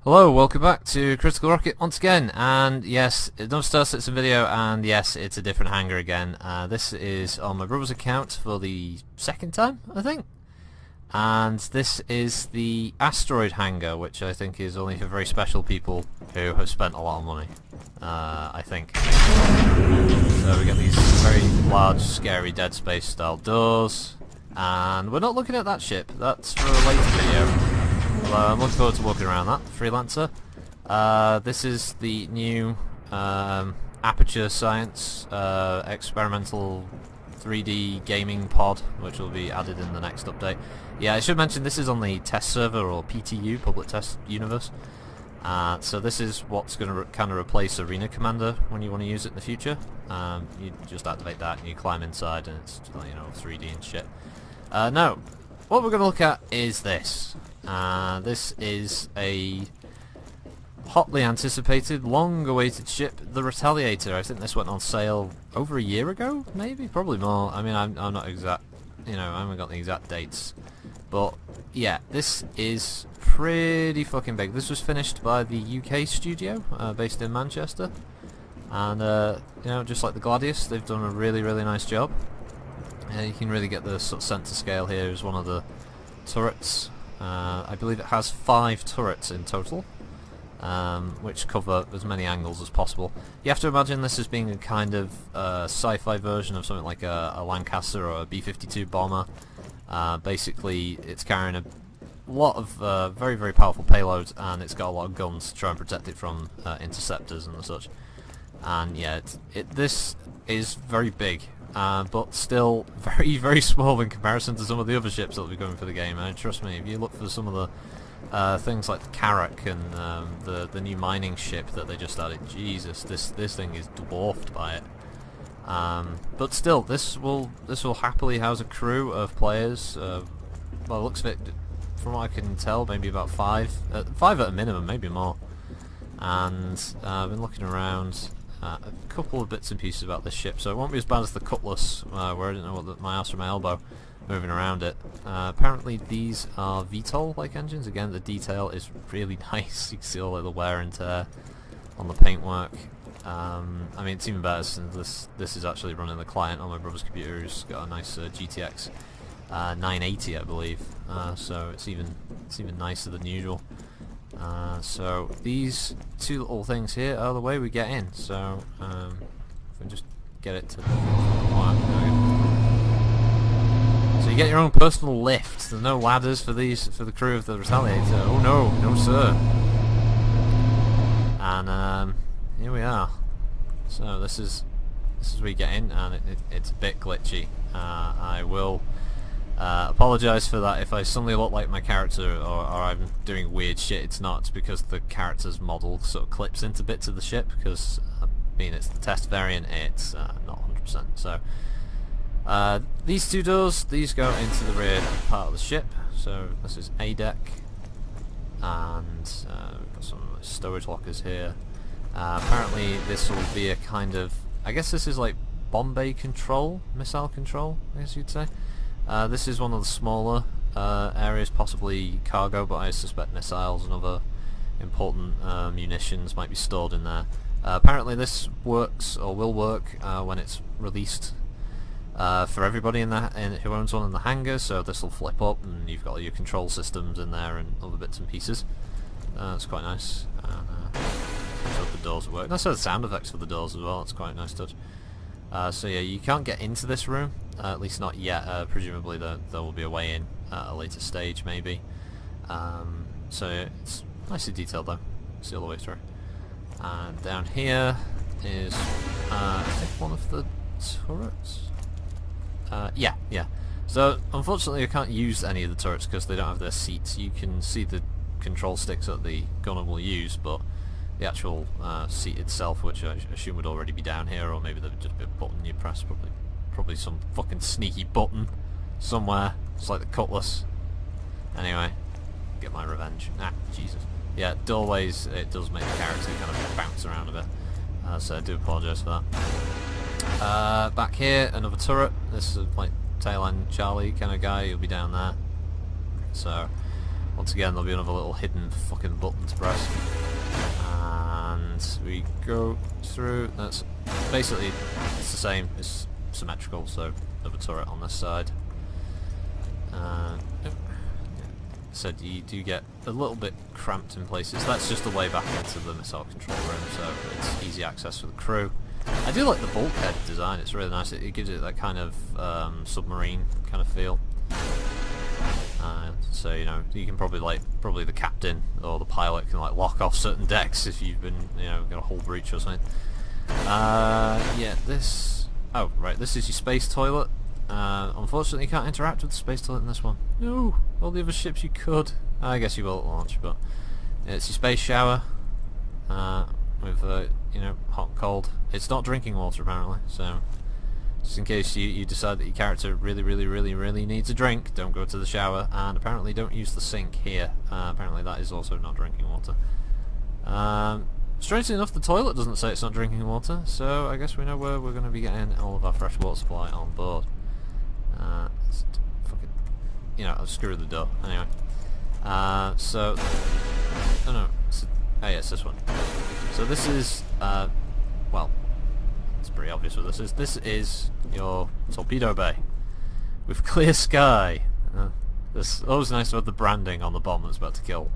Hello, welcome back to Critical Rocket once again, and yes, another Star Citizen video, and yes, it's a different hangar again. This is on my brother's account for the second time, I think, and this is the asteroid hangar, which I think is only for very special people who have spent a lot of money, I think. So we get these very large, scary Dead Space style doors, and we're not looking at that ship, that's for a later video. I'm looking forward to walking around that, Freelancer. This is the new Aperture Science experimental 3D gaming pod, which will be added in the next update. Yeah, I should mention this is on the test server, or PTU, Public Test Universe. So this is what's going to kind of replace Arena Commander when you want to use it in the future. You just activate that and you climb inside and it's, you know, 3D and shit. Now, what we're going to look at is this. This is a hotly anticipated, long-awaited ship, the Retaliator. I think this went on sale over a year ago, maybe, probably more. I mean, I'm not exact, you know, I haven't got the exact dates, but yeah, this is pretty fucking big. This was finished by the UK studio, based in Manchester, and you know, just like the Gladius, they've done a really, really nice job. You can really get the sort of centre scale here as one of the turrets. I believe it has 5 turrets in total, which cover as many angles as possible. You have to imagine this as being a kind of sci-fi version of something like a Lancaster or a B-52 bomber. Basically, it's carrying a lot of very, very powerful payloads, and it's got a lot of guns to try and protect it from interceptors and such. And yeah, this is very big. But still very, very small in comparison to some of the other ships that will be going for the game. And trust me, if you look for some of the things like the Carrack and the new mining ship that they just added, Jesus, this thing is dwarfed by it. But still, this will happily house a crew of players. Well, it looks of it, from what I can tell, maybe about 5 at a minimum, maybe more. And I've been looking around. A couple of bits and pieces about this ship, so it won't be as bad as the Cutlass, where I didn't know what my ass from my elbow moving around it. Apparently these are VTOL-like engines. Again, the detail is really nice. You can see all of the wear and tear on the paintwork. I mean, it's even better since this is actually running the client on my brother's computer, who's got a nice GTX 980, I believe. So it's even nicer than usual. So these 2 little things here are the way we get in. So if we just get it to so you get your own personal lift. There's no ladders for the crew of the Retaliator. Oh no, no sir. And here we are. So this is where you get in, and it's a bit glitchy. I will apologise for that if I suddenly look like my character or I'm doing weird shit. It's not. It's because the character's model sort of clips into bits of the ship, because I mean, it's the test variant, it's not 100%. So these 2 doors, these go into the rear part of the ship. So this is A deck, and we've got some storage lockers here. Apparently this will be a kind of, I guess this is like bomb bay control, missile control, I guess you'd say. This is one of the smaller areas, possibly cargo, but I suspect missiles and other important munitions might be stored in there. Apparently this works, or will work, when it's released for everybody who owns one in the hangar, so this will flip up and you've got your control systems in there and other bits and pieces. It's quite nice. So the doors work. That's the sound effects for the doors as well, it's quite a nice touch. So yeah, you can't get into this room, at least not yet. Presumably there will be a way in at a later stage, maybe. So it's nicely detailed though, see all the way through. And down here is, I think, one of the turrets? Yeah. So unfortunately I can't use any of the turrets because they don't have their seats. You can see the control sticks that the gunner will use, but the actual seat itself, which I assume would already be down here, or maybe there'd just be a button you press, probably some fucking sneaky button somewhere. It's like the Cutlass. Anyway, get my revenge. Ah, Jesus. Yeah, doorways, it does make the character kind of bounce around a bit, so I do apologise for that. Back here, another turret. This is like tail end Charlie kind of guy, he'll be down there. So once again there'll be another little hidden fucking button to press. And we go through. That's basically, it's the same, it's symmetrical, so another turret on this side. So you do get a little bit cramped in places. That's just the way back into the missile control room, so it's easy access for the crew. I do like the bulkhead design, it's really nice. It gives it that kind of submarine kind of feel. So you know, you can probably the captain or the pilot can like lock off certain decks if you've been, you know, got a hull breach or something. Yeah, this. Oh right, this is your space toilet. Unfortunately, you can't interact with the space toilet in this one. No, all the other ships you could. I guess you will at launch, but it's your space shower with you know, hot and cold. It's not drinking water apparently, so just in case you decide that your character really needs a drink, don't go to the shower, and apparently don't use the sink here. Apparently that is also not drinking water. Strangely enough, the toilet doesn't say it's not drinking water, so I guess we know where we're going to be getting all of our fresh water supply on board. Fucking, you know, I'll screw the door. Anyway, so, oh no, oh yeah, it's this one. So this is, well, it's pretty obvious what this is. This is your torpedo bay with clear sky. It's always nice to have the branding on the bomb that's about to kill.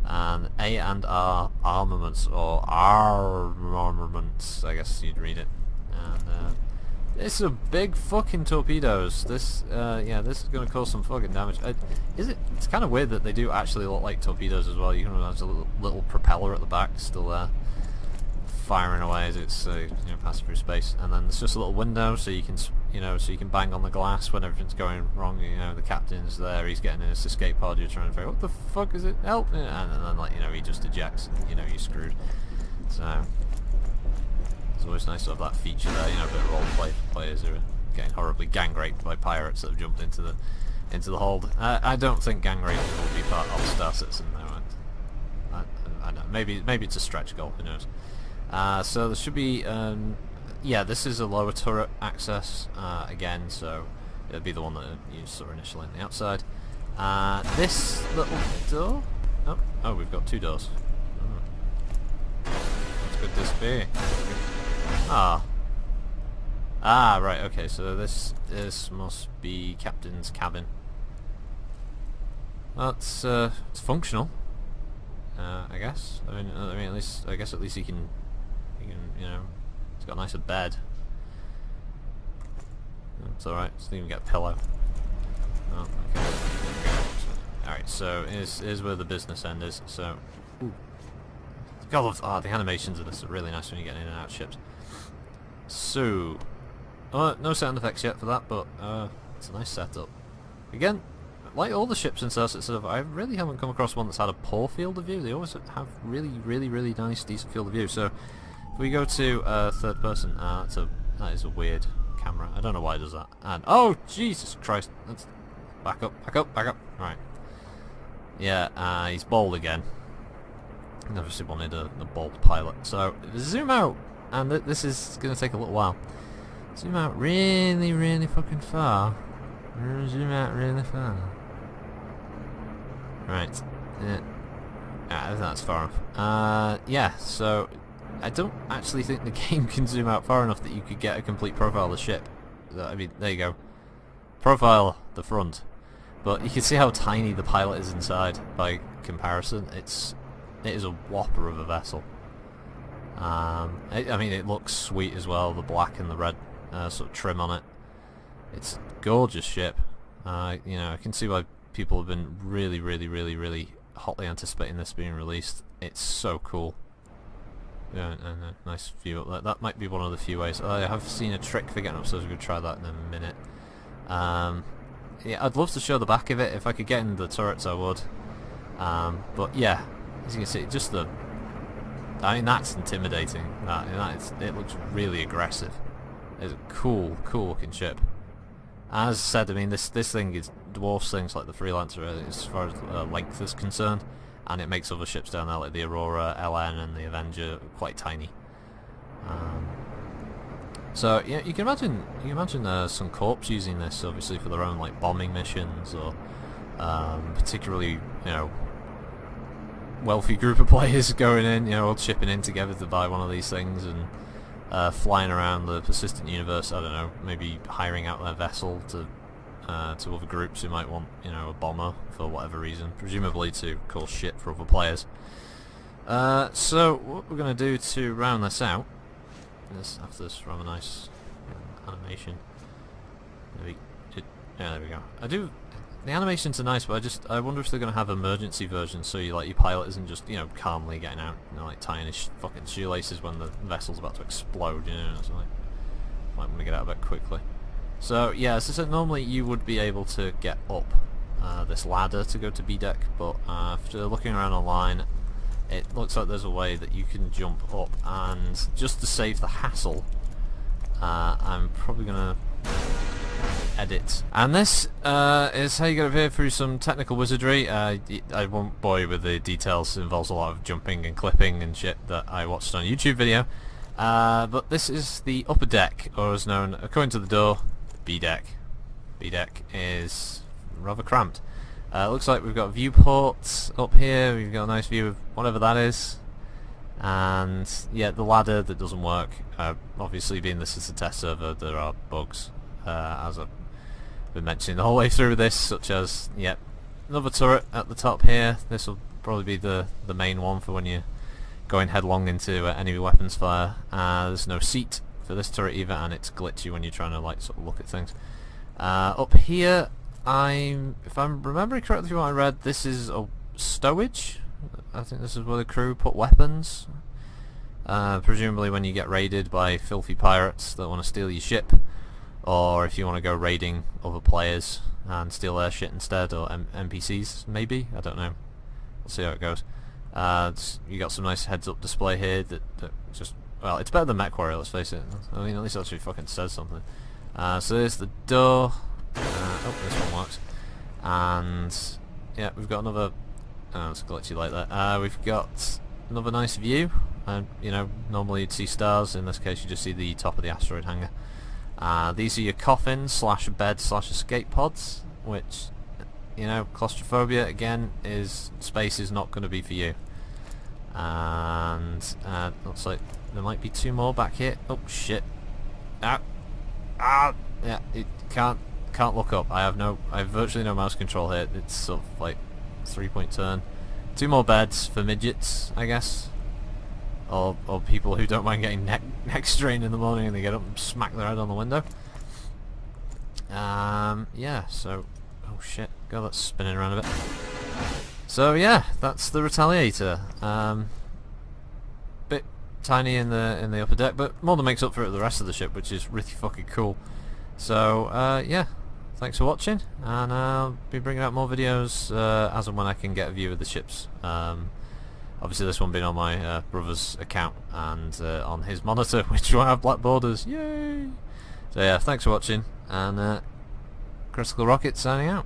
And A and R armaments, or armaments, I guess you'd read it. And it's a big fucking torpedoes. This, yeah, this is going to cause some fucking damage. It's kind of weird that they do actually look like torpedoes as well. You can imagine a little propeller at the back still there, firing away as it's you know, passing through space. And then there's just a little window so you can, you know, so you can bang on the glass when everything's going wrong. You know, the captain's there, he's getting in his escape pod, you're trying to figure out what the fuck is it, help, and then like, you know, he just ejects and, you know, you're screwed. So it's always nice to have that feature there, you know, a bit of roleplay for players who are getting horribly gang raped by pirates that have jumped into the hold. I don't think gang rape will be part of Star Citizen though. I know, maybe it's a stretch goal, who knows. So there should be, yeah, this is a lower turret access again, so it'll be the one that you saw initially on the outside. This little door, oh, we've got two doors. What could this be? Right, okay, so this must be captain's cabin. Well, it's functional, I guess. I mean, at least he can, you know, it's got a nicer bed. It's alright, just didn't even get a pillow. Oh, okay. Alright, so here's where the business end is. So, ooh. God, the animations of this are really nice when you get in and out of ships. So, no sound effects yet for that, but it's a nice setup. Again, like all the ships in Star Citizen, I really haven't come across one that's had a poor field of view. They always have really nice, decent field of view. So, if we go to third person, that is a weird camera. I don't know why it does that. And oh Jesus Christ! Let's back up. Right. Yeah, he's bald again. Obviously wanted a bald pilot. So zoom out, and this is going to take a little while. Zoom out really fucking far. Zoom out really far. Right. Yeah. I think that's far enough. Yeah, so I don't actually think the game can zoom out far enough that you could get a complete profile of the ship. I mean, there you go. Profile the front. But you can see how tiny the pilot is inside by comparison. It is a whopper of a vessel. I mean, it looks sweet as well, the black and the red sort of trim on it. It's a gorgeous ship. You know, I can see why people have been really hotly anticipating this being released. It's so cool. Yeah, and a nice view up there. That might be one of the few ways. I have seen a trick for getting up, so I'm going to try that in a minute. Yeah, I'd love to show the back of it. If I could get in the turrets, I would. But yeah, as you can see, just I mean, that's intimidating. It looks really aggressive. It's a cool looking ship. As said, I mean, this thing dwarfs things like the Freelancer as far as length is concerned, and it makes other ships down there like the Aurora, LN, and the Avenger quite tiny. So yeah, you can imagine some corps using this obviously for their own like bombing missions or particularly, you know, wealthy group of players going in, you know, all chipping in together to buy one of these things and flying around the persistent universe. I don't know, maybe hiring out their vessel to other groups who might want, you know, a bomber for whatever reason, presumably to cause shit for other players. So what we're going to do to round this out, after this rather nice animation, yeah, there we go. The animations are nice, but I wonder if they're going to have emergency versions, so your pilot isn't just, you know, calmly getting out, you know, like tying his fucking shoelaces when the vessel's about to explode, you know, so like, might want to get out a bit quickly. So yeah, as I said, normally you would be able to get up this ladder to go to B deck, but after looking around online, it looks like there's a way that you can jump up, and just to save the hassle, I'm probably going to edit. And this is how you get up here through some technical wizardry. I won't bore you with the details. It involves a lot of jumping and clipping and shit that I watched on a YouTube video. But this is the upper deck, or as known, according to the door, B deck. B deck is rather cramped. Looks like we've got viewports up here. We've got a nice view of whatever that is. And yeah, the ladder that doesn't work. Obviously, being this is a test server, there are bugs, as I've been mentioning the whole way through this, such as, yep, another turret at the top here. This will probably be the main one for when you're going headlong into enemy weapons fire. There's no seat for this turret either, and it's glitchy when you're trying to like sort of look at things. Up here, if I'm remembering correctly from what I read, this is a stowage. I think this is where the crew put weapons. Presumably when you get raided by filthy pirates that want to steal your ship, or if you want to go raiding other players and steal their shit instead, or NPCs maybe, I don't know. We'll see how it goes. You got some nice heads-up display here that just, well, it's better than MechWarrior, let's face it. I mean, at least it actually fucking says something. So there's the door. Oh, this one works. And yeah, we've got another. Oh, it's glitchy like that. We've got another nice view. You know, normally you'd see stars. In this case, you just see the top of the asteroid hangar. These are your coffins / bed / escape pods, which, you know, claustrophobia again is space is not going to be for you. And looks like there might be two more back here. Oh shit! Yeah, it can't look up. I have virtually no mouse control here. It's sort of like 3-point turn. Two more beds for midgets, I guess, or people who don't mind getting neck strained in the morning and they get up and smack their head on the window. Yeah. So, oh shit, God, that's spinning around a bit. So yeah, that's the Retaliator. Bit tiny in the upper deck, but more than makes up for it with the rest of the ship, which is really fucking cool. So yeah, thanks for watching, and I'll be bringing out more videos as and when I can get a view of the ships. Obviously this one being on my brother's account and on his monitor, which won't have black borders. Yay! So yeah, thanks for watching, and Critical Rocket signing out.